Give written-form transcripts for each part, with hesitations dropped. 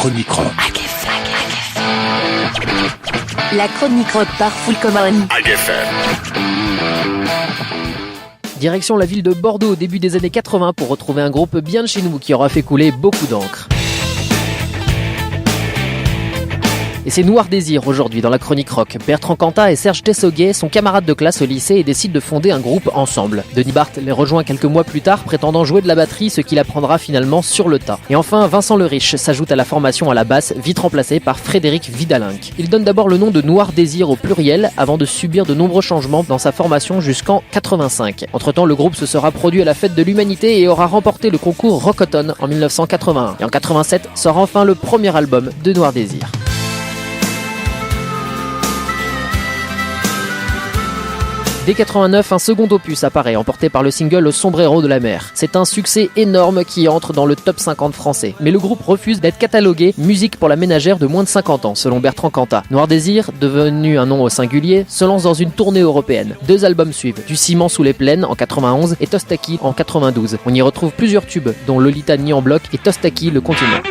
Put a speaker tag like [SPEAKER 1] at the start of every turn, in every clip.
[SPEAKER 1] chronique rock.
[SPEAKER 2] La chronique rock par Full Common.
[SPEAKER 3] Direction la ville de Bordeaux au début des années 80 pour retrouver un groupe bien de chez nous qui aura fait couler beaucoup d'encre. Et c'est Noir Désir aujourd'hui dans la chronique rock. Bertrand Cantat et Serge Tessoguet sont camarades de classe au lycée et décident de fonder un groupe ensemble. Denis Barthes les rejoint quelques mois plus tard, prétendant jouer de la batterie, ce qu'il apprendra finalement sur le tas. Et enfin, Vincent Le Riche s'ajoute à la formation à la basse, vite remplacé par Frédéric Vidalinck. Il donne d'abord le nom de Noir Désir au pluriel, avant de subir de nombreux changements dans sa formation jusqu'en 85. Entre-temps, le groupe se sera produit à la Fête de l'Humanité et aura remporté le concours Rockoton en 1981. Et en 87, sort enfin le premier album de Noir Désir. Dès 89, un second opus apparaît, emporté par le single Le Sombrero de la Mer. C'est un succès énorme qui entre dans le top 50 français. Mais le groupe refuse d'être catalogué musique pour la ménagère de moins de 50 ans, selon Bertrand Cantat. Noir Désir, devenu un nom au singulier, se lance dans une tournée européenne. 2 albums suivent, Du Ciment sous les plaines en 91 et Tostaki en 92. On y retrouve plusieurs tubes, dont Lolita Ni en bloc et Tostaki le continent.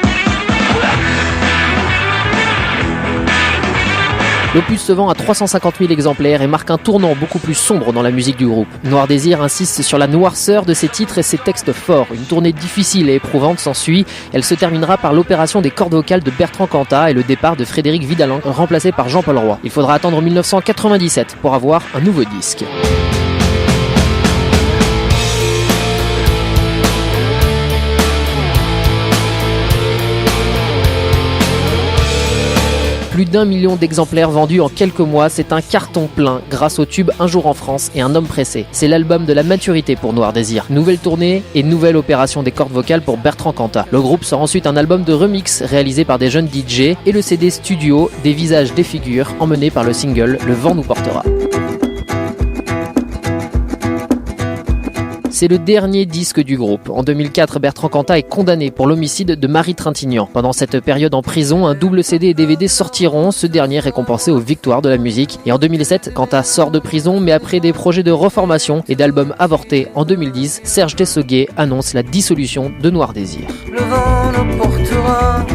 [SPEAKER 3] L'opus se vend à 350 000 exemplaires et marque un tournant beaucoup plus sombre dans la musique du groupe. Noir Désir insiste sur la noirceur de ses titres et ses textes forts. Une tournée difficile et éprouvante s'ensuit. Elle se terminera par l'opération des cordes vocales de Bertrand Cantat et le départ de Frédéric Vidalinck, remplacé par Jean-Paul Roy. Il faudra attendre 1997 pour avoir un nouveau disque. Plus d'1 million d'exemplaires vendus en quelques mois, c'est un carton plein grâce au tube Un jour en France et Un homme pressé. C'est l'album de la maturité pour Noir Désir. Nouvelle tournée et nouvelle opération des cordes vocales pour Bertrand Cantat. Le groupe sort ensuite un album de remix réalisé par des jeunes DJ et le CD studio Des visages, des figures, emmené par le single Le vent nous portera. C'est le dernier disque du groupe. En 2004, Bertrand Cantat est condamné pour l'homicide de Marie Trintignant. Pendant cette période en prison, un double CD et DVD sortiront, ce dernier récompensé aux victoires de la musique. Et en 2007, Cantat sort de prison, mais après des projets de reformation et d'albums avortés en 2010, Serge Tessoguet annonce la dissolution de Noir Désir.
[SPEAKER 4] Le vent nous portera.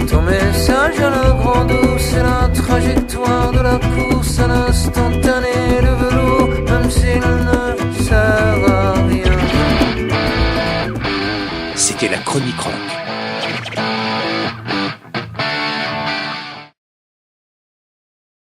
[SPEAKER 4] Ton message à la grande eau, c'est la trajectoire de la course à l'instantané. Le velours, même s'il ne sert à rien.
[SPEAKER 1] C'était la chronique rock.